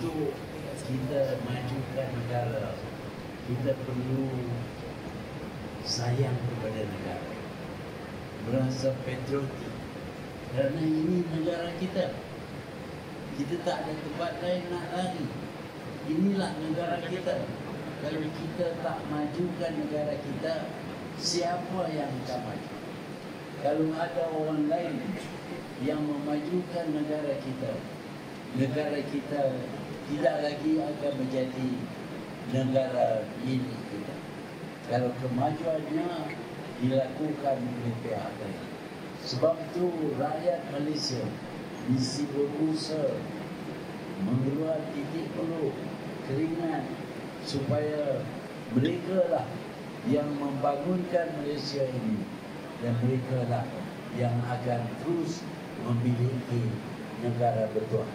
untuk kita majukan negara, kita perlu sayang kepada negara, merasa patriotik, kerana ini negara kita. Kita tak ada tempat lain nak lari. Inilah negara kita. Kalau kita tak majukan negara kita, siapa yang akan maju? Kalau ada orang lain yang memajukan negara kita tidak lagi akan menjadi negara ini kita. Kalau kemajuannya dilakukan oleh pihak lain. Sebab itu rakyat Malaysia mesti berusaha mengeluarkan titik peluh, keringat, supaya mereka lah yang membangunkan Malaysia ini, dan mereka lah yang akan terus memiliki negara bertuah.